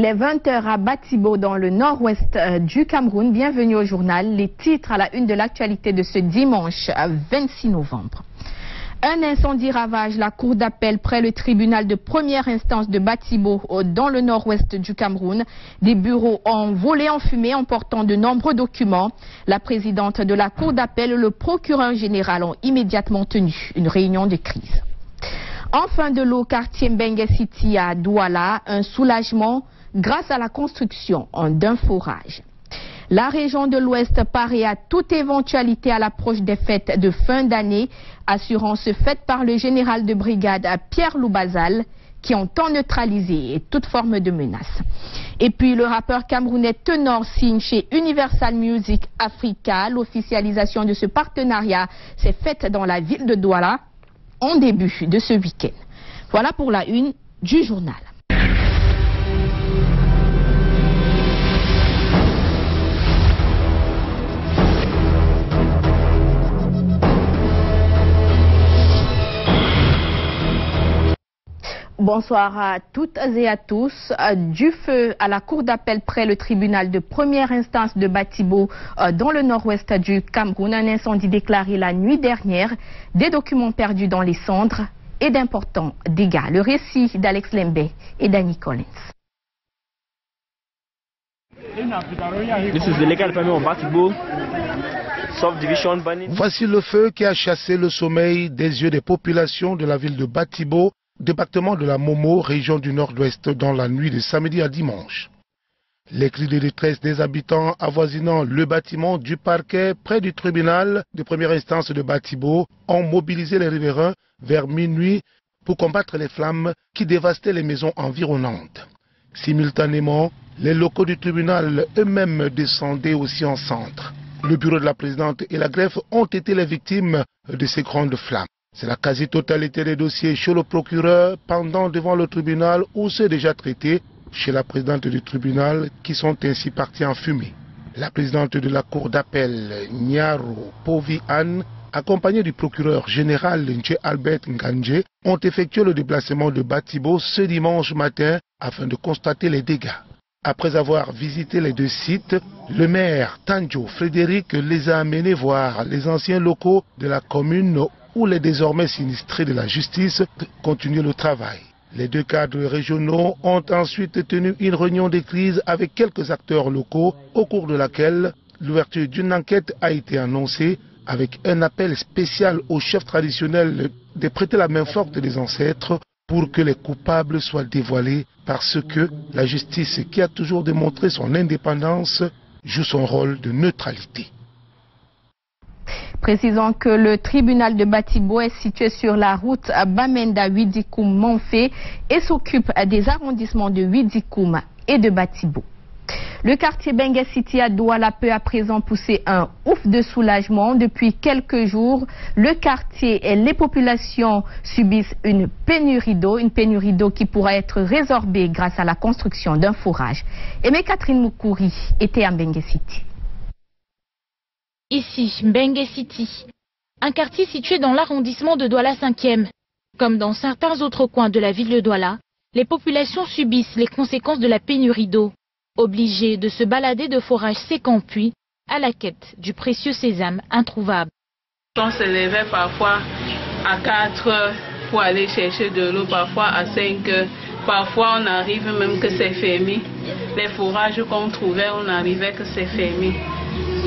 Il est 20h à Batibo dans le nord-ouest du Cameroun. Bienvenue au journal. Les titres à la une de l'actualité de ce dimanche 26 novembre. Un incendie ravage la cour d'appel près le tribunal de première instance de Batibo dans le nord-ouest du Cameroun. Des bureaux ont volé en fumée emportant de nombreux documents. La présidente de la cour d'appel et le procureur général ont immédiatement tenu une réunion de crise. En fin de l'eau, quartier Mbengue City à Douala, un soulagement grâce à la construction d'un forage. La région de l'Ouest paraît à toute éventualité à l'approche des fêtes de fin d'année, assurance faite par le général de brigade Pierre Loubazal, qui entend neutraliser toute forme de menace. Et puis le rappeur camerounais Tenor signe chez Universal Music Africa. L'officialisation de ce partenariat s'est faite dans la ville de Douala en début de ce week-end. Voilà pour la une du journal. Bonsoir à toutes et à tous. Du feu à la cour d'appel près le tribunal de première instance de Batibo dans le nord-ouest du Cameroun. Un incendie déclaré la nuit dernière, des documents perdus dans les cendres et d'importants dégâts. Le récit d'Alex Lembe et Danny Collins. Voici le feu qui a chassé le sommeil des yeux des populations de la ville de Batibo, département de la Momo, région du nord-ouest, dans la nuit de samedi à dimanche. Les cris de détresse des habitants avoisinant le bâtiment du parquet près du tribunal de première instance de Batibo ont mobilisé les riverains vers minuit pour combattre les flammes qui dévastaient les maisons environnantes. Simultanément, les locaux du tribunal eux-mêmes descendaient aussi en centre. Le bureau de la présidente et la greffe ont été les victimes de ces grandes flammes. C'est la quasi-totalité des dossiers chez le procureur pendant devant le tribunal ou ceux déjà traités chez la présidente du tribunal qui sont ainsi partis en fumée. La présidente de la cour d'appel, Nyaro Povi Anne, accompagnée du procureur général Nche Albert Nganje, ont effectué le déplacement de Batibo ce dimanche matin afin de constater les dégâts. Après avoir visité les deux sites, le maire Tanjo Frédéric les a amenés voir les anciens locaux de la commune où les désormais sinistrés de la justice continuent le travail. Les deux cadres régionaux ont ensuite tenu une réunion de crise avec quelques acteurs locaux, au cours de laquelle l'ouverture d'une enquête a été annoncée avec un appel spécial aux chefs traditionnels de prêter la main forte des ancêtres pour que les coupables soient dévoilés parce que la justice, qui a toujours démontré son indépendance, joue son rôle de neutralité. Précisons que le tribunal de Batibo est situé sur la route Bamenda-Widikoum-Monfé et s'occupe des arrondissements de Widikoum et de Batibo. Le quartier Mbengue City à Douala peut à présent pousser un ouf de soulagement. Depuis quelques jours, le quartier et les populations subissent une pénurie d'eau qui pourra être résorbée grâce à la construction d'un forage. Aimé Catherine Moukouri était à Mbengue City. Ici, Mbengue City, un quartier situé dans l'arrondissement de Douala 5e. Comme dans certains autres coins de la ville de Douala, les populations subissent les conséquences de la pénurie d'eau, obligées de se balader de forages secs en puits à la quête du précieux sésame introuvable. On se levait parfois à 4 heures pour aller chercher de l'eau, parfois à 5 heures. Parfois on arrive même que c'est fermé. Les forages qu'on trouvait, on arrivait que c'est fermé.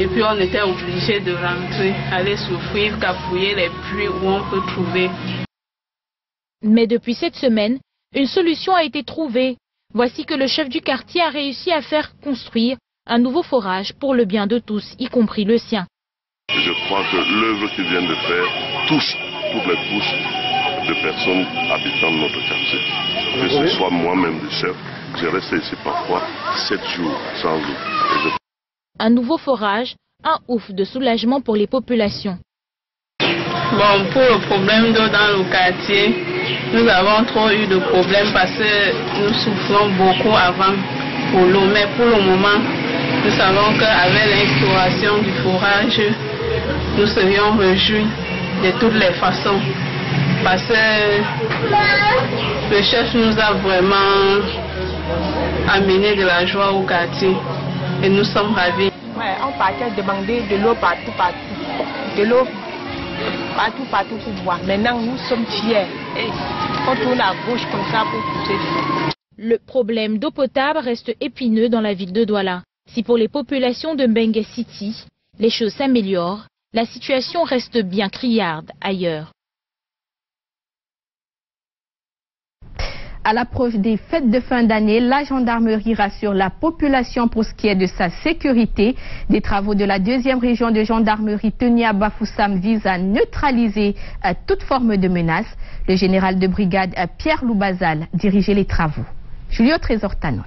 Et puis on était obligé de rentrer, aller souffrir, capouiller les puits où on peut trouver. Mais depuis cette semaine, une solution a été trouvée. Voici que le chef du quartier a réussi à faire construire un nouveau forage pour le bien de tous, y compris le sien. Je crois que l'œuvre qu'il vient de faire touche toutes les couches de personnes habitant de notre quartier. Que ce soit moi-même le chef, j'ai resté ici parfois 7 jours sans eau. Un nouveau forage, un ouf de soulagement pour les populations. Bon, pour le problème d'eau dans le quartier, nous avons trop eu de problèmes parce que nous souffrons beaucoup avant pour l'eau. Mais pour le moment, nous savons qu'avec l'instauration du forage, nous serions réjouis de toutes les façons. Parce que le chef nous a vraiment amené de la joie au quartier et nous sommes ravis. Ouais, on partait demander de l'eau partout, de l'eau partout pour boire. Maintenant, nous sommes fiers. Et on tourne à gauche comme ça pour pousser de l'eau. Le problème d'eau potable reste épineux dans la ville de Douala. Si pour les populations de Mbengue City, les choses s'améliorent, la situation reste bien criarde ailleurs. À l'approche des fêtes de fin d'année, la gendarmerie rassure la population pour ce qui est de sa sécurité. Des travaux de la 2e région de gendarmerie tenue à Bafoussam visent à neutraliser toute forme de menace. Le général de brigade Pierre Loubazal dirigeait les travaux. Julio Trésor Tanon.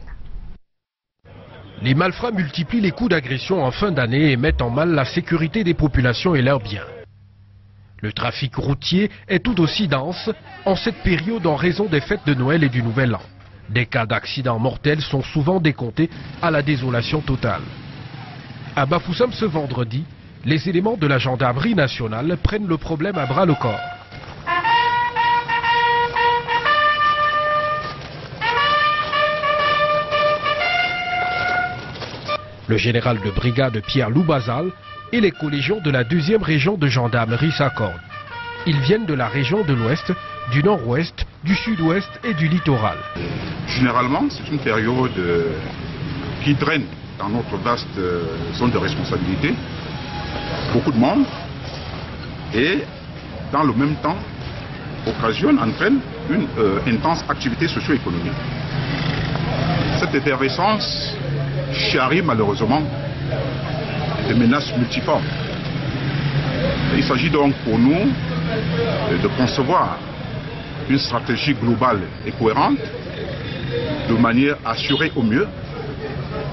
Les malfrats multiplient les coups d'agression en fin d'année et mettent en mal la sécurité des populations et leurs biens. Le trafic routier est tout aussi dense en cette période en raison des fêtes de Noël et du Nouvel An. Des cas d'accidents mortels sont souvent décomptés à la désolation totale. À Bafoussam ce vendredi, les éléments de la gendarmerie nationale prennent le problème à bras le corps. Le général de brigade Pierre Loubazal et les collégiens de la 2e région de gendarmerie s'accordent. Ils viennent de la région de l'Ouest, du Nord-Ouest, du Sud-Ouest et du littoral. Généralement, c'est une période qui draine dans notre vaste zone de responsabilité beaucoup de monde et dans le même temps entraîne une intense activité socio-économique. Cette effervescence charrie malheureusement des menaces multiformes. Il s'agit donc pour nous de concevoir une stratégie globale et cohérente de manière à assurer au mieux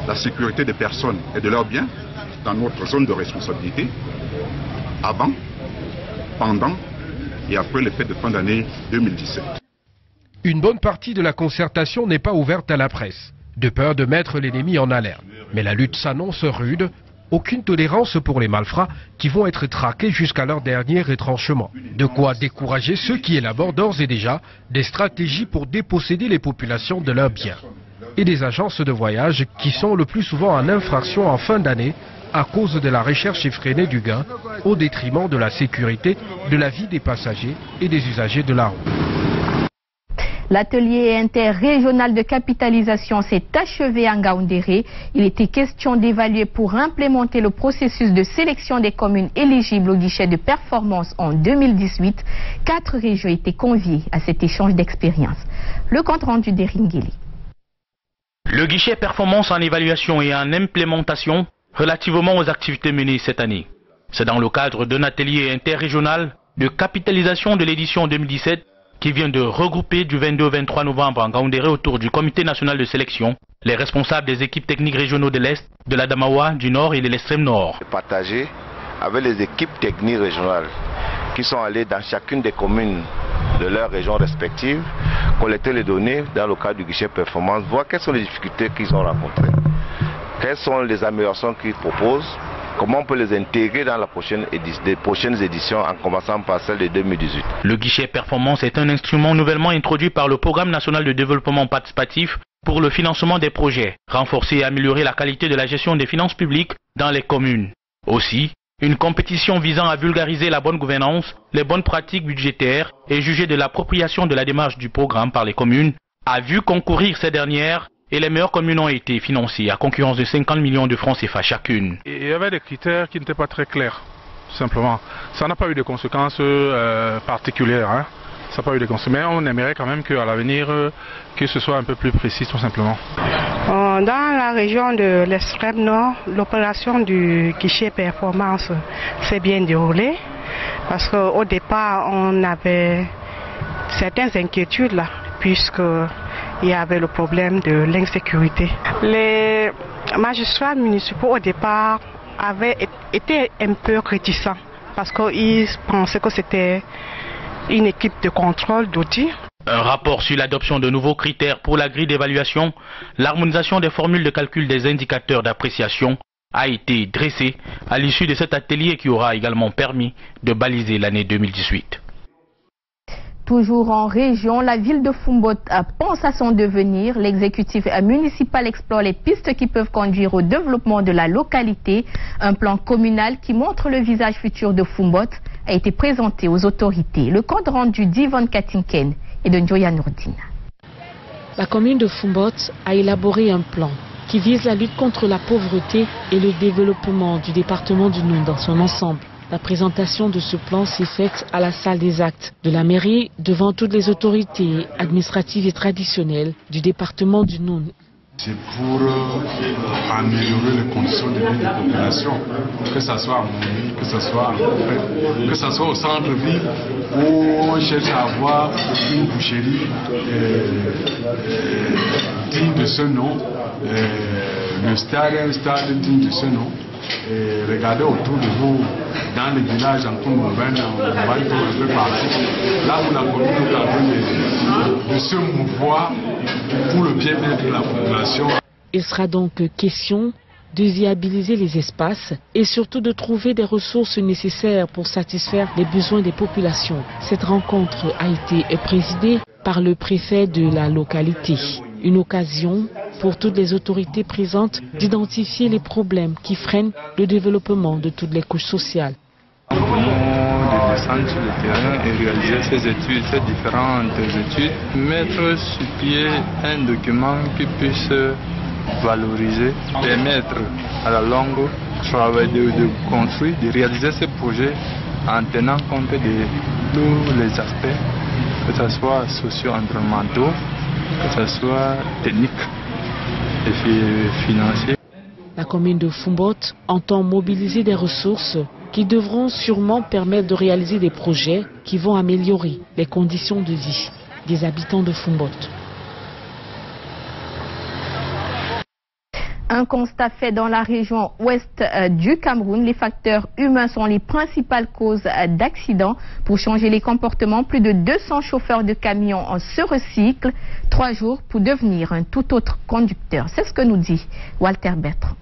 la sécurité des personnes et de leurs biens dans notre zone de responsabilité avant, pendant et après les fêtes de fin d'année 2017. Une bonne partie de la concertation n'est pas ouverte à la presse, de peur de mettre l'ennemi en alerte. Mais la lutte s'annonce rude. Aucune tolérance pour les malfrats qui vont être traqués jusqu'à leur dernier retranchement. De quoi décourager ceux qui élaborent d'ores et déjà des stratégies pour déposséder les populations de leurs biens. Et des agences de voyage qui sont le plus souvent en infraction en fin d'année à cause de la recherche effrénée du gain au détriment de la sécurité, de la vie des passagers et des usagers de la route. L'atelier interrégional de capitalisation s'est achevé à Ngaoundéré. Il était question d'évaluer pour implémenter le processus de sélection des communes éligibles au guichet de performance en 2018. 4 régions étaient conviées à cet échange d'expériences. Le compte rendu d'Eringeli. Le guichet performance en évaluation et en implémentation relativement aux activités menées cette année. C'est dans le cadre d'un atelier interrégional de capitalisation de l'édition 2017 qui vient de regrouper du 22 au 23 novembre en Ngaoundéré autour du comité national de sélection, les responsables des équipes techniques régionaux de l'Est, de l'Adamawa, du Nord et de l'extrême Nord. Partager avec les équipes techniques régionales qui sont allées dans chacune des communes de leurs régions respectives, collecter les données dans le cadre du guichet performance, voir quelles sont les difficultés qu'ils ont rencontrées, quelles sont les améliorations qu'ils proposent, comment on peut les intégrer dans la prochaines éditions en commençant par celle de 2018. Le guichet performance est un instrument nouvellement introduit par le Programme national de développement participatif pour le financement des projets, renforcer et améliorer la qualité de la gestion des finances publiques dans les communes. Aussi, une compétition visant à vulgariser la bonne gouvernance, les bonnes pratiques budgétaires et juger de l'appropriation de la démarche du programme par les communes a vu concourir ces dernières. Et les meilleures communes ont été financées à concurrence de 50 millions de francs CFA chacune. Il y avait des critères qui n'étaient pas très clairs, tout simplement. Ça n'a pas eu de conséquences particulières. Hein. Ça n'a pas eu de conséquences. Mais on aimerait quand même qu'à l'avenir, que ce soit un peu plus précis, tout simplement. Dans la région de l'extrême nord, l'opération du guichet performance s'est bien déroulée. Parce qu'au départ, on avait certaines inquiétudes là, puisque il y avait le problème de l'insécurité. Les magistrats municipaux au départ avaient été un peu réticents parce qu'ils pensaient que c'était une équipe de contrôle d'audit. Un rapport sur l'adoption de nouveaux critères pour la grille d'évaluation, l'harmonisation des formules de calcul des indicateurs d'appréciation a été dressé à l'issue de cet atelier qui aura également permis de baliser l'année 2018. Toujours en région, la ville de Foumbot pense à son devenir. L'exécutif municipal explore les pistes qui peuvent conduire au développement de la localité. Un plan communal qui montre le visage futur de Foumbot a été présenté aux autorités. Le compte rendu d'Yvonne Katinken et de Njoya Nourdine. La commune de Foumbot a élaboré un plan qui vise la lutte contre la pauvreté et le développement du département du Noun dans son ensemble. La présentation de ce plan s'est faite à la salle des actes de la mairie devant toutes les autorités administratives et traditionnelles du département du Noun. C'est pour améliorer les conditions de vie des populations, que ce soit à Mouni, que ce soit au centre-ville où on cherche à avoir une boucherie digne de ce nom, le stade est un stade digne de ce nom. Et regardez autour de vous, dans les villages en Congo-Ven, on va un peu partout. Là où la commune est en train de se mouvoir pour le bien-être de la population. Il sera donc question de viabiliser les espaces et surtout de trouver des ressources nécessaires pour satisfaire les besoins des populations. Cette rencontre a été présidée par le préfet de la localité. Une occasion pour toutes les autorités présentes d'identifier les problèmes qui freinent le développement de toutes les couches sociales. De descendre sur le terrain et réaliser ces études, ces différentes études, mettre sur pied un document qui puisse valoriser, permettre à la longue de construire, de réaliser ces projets en tenant compte de tous les aspects, que ce soit socio-environnementaux, que ce soit technique et financier. La commune de Foumbot entend mobiliser des ressources qui devront sûrement permettre de réaliser des projets qui vont améliorer les conditions de vie des habitants de Foumbot. Un constat fait dans la région ouest du Cameroun. Les facteurs humains sont les principales causes d'accidents. Pour changer les comportements, plus de 200 chauffeurs de camions se recyclent. 3 jours pour devenir un tout autre conducteur. C'est ce que nous dit Walter Bertrand.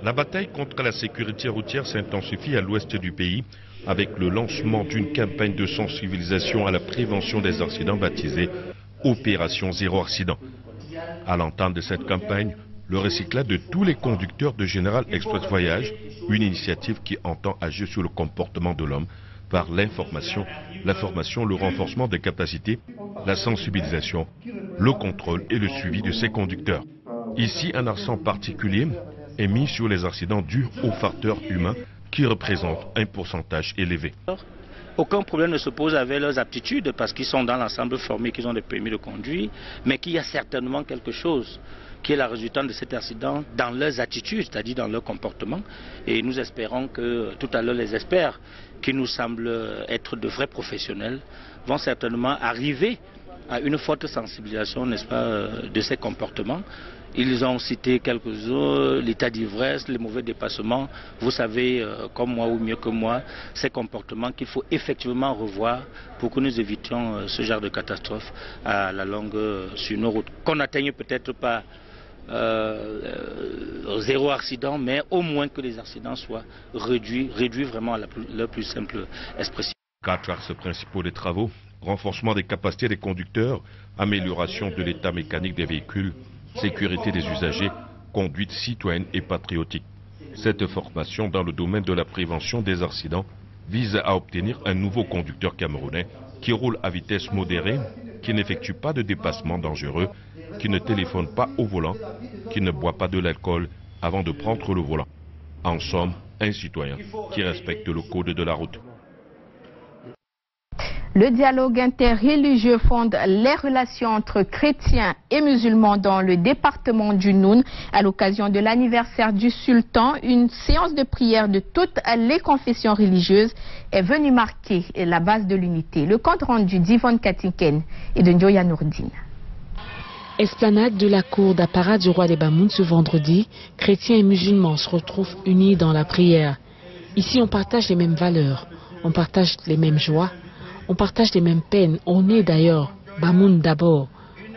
La bataille contre la sécurité routière s'intensifie à l'ouest du pays avec le lancement d'une campagne de sensibilisation à la prévention des accidents baptisée Opération Zéro Accident. À l'entente de cette campagne, le recyclage de tous les conducteurs de Général Express Voyage, une initiative qui entend agir sur le comportement de l'homme par l'information, la formation, le renforcement des capacités, la sensibilisation, le contrôle et le suivi de ces conducteurs. Ici, un accent particulier est mis sur les accidents dus aux facteurs humains qui représentent un pourcentage élevé. Aucun problème ne se pose avec leurs aptitudes parce qu'ils sont dans l'ensemble formés, qu'ils ont des permis de conduire, mais qu'il y a certainement quelque chose qui est la résultante de cet accident dans leurs attitudes, c'est-à-dire dans leur comportement. Et nous espérons que tout à l'heure les experts, qui nous semblent être de vrais professionnels, vont certainement arriver à une forte sensibilisation, n'est-ce pas, de ces comportements. Ils ont cité quelques-uns, l'état d'ivresse, les mauvais dépassements. Vous savez, comme moi ou mieux que moi, ces comportements qu'il faut effectivement revoir pour que nous évitions ce genre de catastrophe à la longue sur nos routes. Qu'on n'atteigne peut-être pas zéro accident, mais au moins que les accidents soient réduits vraiment à leur plus simple expression. 4 axes principaux des travaux: renforcement des capacités des conducteurs, amélioration de l'état mécanique des véhicules, sécurité des usagers, conduite citoyenne et patriotique. Cette formation dans le domaine de la prévention des accidents vise à obtenir un nouveau conducteur camerounais qui roule à vitesse modérée, qui n'effectue pas de dépassement dangereux, qui ne téléphone pas au volant, qui ne boit pas de l'alcool avant de prendre le volant. En somme, un citoyen qui respecte le code de la route. Le dialogue interreligieux fonde les relations entre chrétiens et musulmans dans le département du Noun. À l'occasion de l'anniversaire du sultan, une séance de prière de toutes les confessions religieuses est venue marquer la base de l'unité. Le compte rendu d'Yvonne Katinken et de Njoya Nourdine. Esplanade de la cour d'apparat du roi des Bamoun ce vendredi, chrétiens et musulmans se retrouvent unis dans la prière. Ici, on partage les mêmes valeurs, on partage les mêmes joies, on partage les mêmes peines. On est d'ailleurs Bamoun d'abord.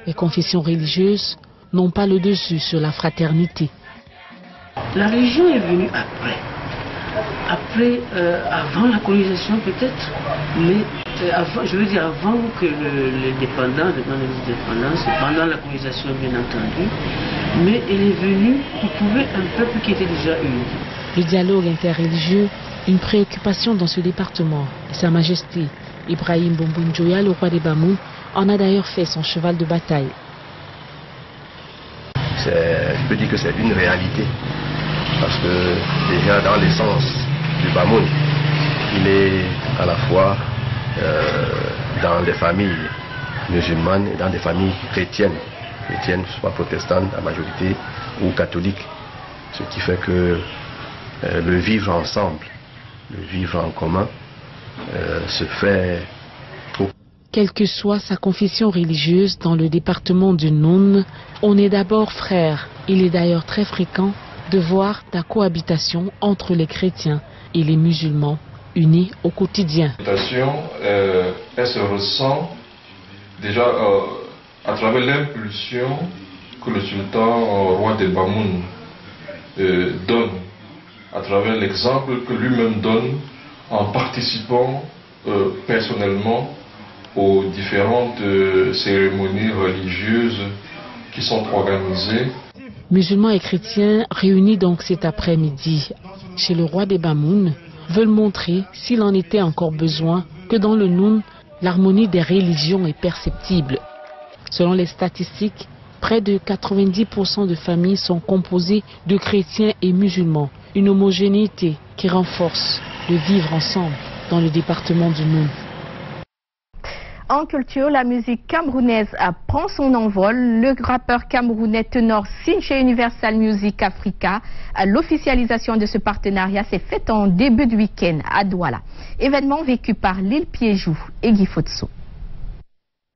Les confessions religieuses n'ont pas le dessus sur la fraternité. La religion est venue après. après, avant la colonisation peut-être, mais avant, je veux dire avant que les dépendants, pendant la colonisation bien entendu, mais elle est venue pour trouver un peuple qui était déjà uni. Le dialogue interreligieux, une préoccupation dans ce département. Sa Majesté Ibrahim Boumboun-Djoya, le roi des Bamoun, en a d'ailleurs fait son cheval de bataille. Je peux dire que c'est une réalité, parce que déjà dans l'essence du Bamoun, il est à la fois dans les familles musulmanes et dans des familles chrétiennes, soit protestantes à majorité ou catholiques, ce qui fait que le vivre ensemble, le vivre en commun se fait. Quelle que soit sa confession religieuse dans le département du Noun, on est d'abord frères. Il est d'ailleurs très fréquent de voir la cohabitation entre les chrétiens et les musulmans unis au quotidien. Elle se ressent déjà à travers l'impulsion que le sultan roi des Bamoun donne, à travers l'exemple que lui-même donne en participant personnellement aux différentes cérémonies religieuses qui sont organisées. Musulmans et chrétiens réunis donc cet après-midi chez le roi des Bamoun veulent montrer, s'il en était encore besoin, que dans le Noun, l'harmonie des religions est perceptible. Selon les statistiques, près de 90% de familles sont composées de chrétiens et musulmans. Une homogénéité qui renforce le vivre ensemble dans le département du Noun. En culture, la musique camerounaise prend son envol. Le rappeur camerounais Tenor signe chez Universal Music Africa. L'officialisation de ce partenariat s'est faite en début de week-end à Douala. Événement vécu par Lil Piéjou et Guy Fotso.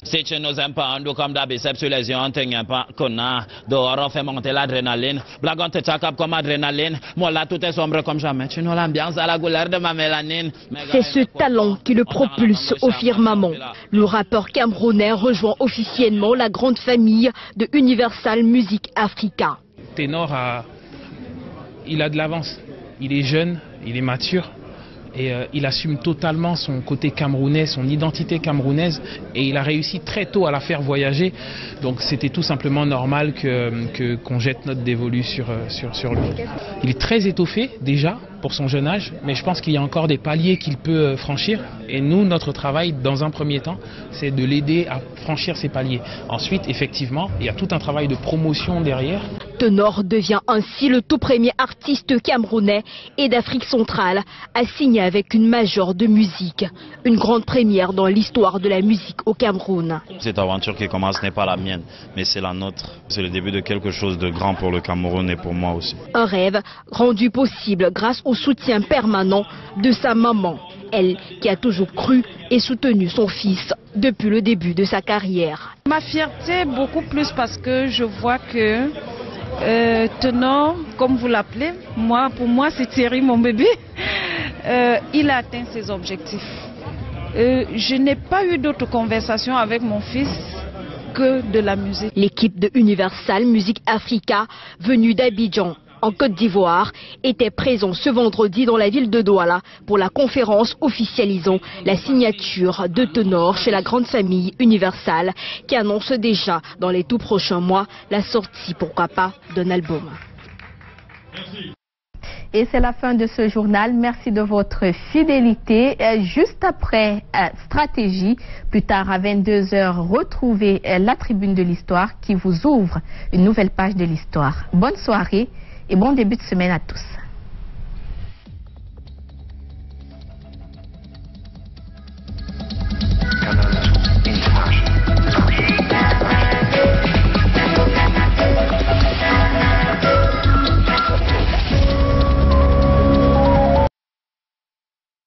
Si tu nous aimes pas, nous comme d'habitude sur les yeux, on ne pas qu'on a. Dehors, on fait monter l'adrénaline. Blagon te tchakap comme adrénaline. Moi là, tout est sombre comme jamais. Tu nous l'ambiance à la couleur de ma mélanine. C'est ce talent qui le propulse au firmament. Le rappeur camerounais rejoint officiellement la grande famille de Universal Music Africa. Tenor il a de l'avance. Il est jeune, il est mature. Et il assume totalement son côté camerounais, son identité camerounaise, et il a réussi très tôt à la faire voyager. Donc c'était tout simplement normal qu'on jette notre dévolu sur lui. Il est très étoffé déjà pour son jeune âge, mais je pense qu'il y a encore des paliers qu'il peut franchir. Et nous, notre travail, dans un premier temps, c'est de l'aider à franchir ces paliers. Ensuite, effectivement, il y a tout un travail de promotion derrière. Tenor devient ainsi le tout premier artiste camerounais et d'Afrique centrale à signer avec une major de musique. Une grande première dans l'histoire de la musique au Cameroun. Cette aventure qui commence n'est pas la mienne, mais c'est la nôtre. C'est le début de quelque chose de grand pour le Cameroun et pour moi aussi. Un rêve rendu possible grâce au soutien permanent de sa maman. Elle qui a toujours cru et soutenu son fils depuis le début de sa carrière. Ma fierté beaucoup plus parce que je vois que Tenor, comme vous l'appelez, pour moi c'est Thierry mon bébé, il a atteint ses objectifs. Je n'ai pas eu d'autres conversations avec mon fils que de la musique. L'équipe de Universal Music Africa, venue d'Abidjan, en Côte d'Ivoire, était présent ce vendredi dans la ville de Douala pour la conférence officialisant la signature de Tenor chez la grande famille Universal qui annonce déjà dans les tout prochains mois la sortie, pourquoi pas, d'un album. Merci. Et c'est la fin de ce journal. Merci de votre fidélité. Juste après Stratégie, plus tard à 22 h, retrouvez la Tribune de l'Histoire qui vous ouvre une nouvelle page de l'histoire. Bonne soirée et bon début de semaine à tous.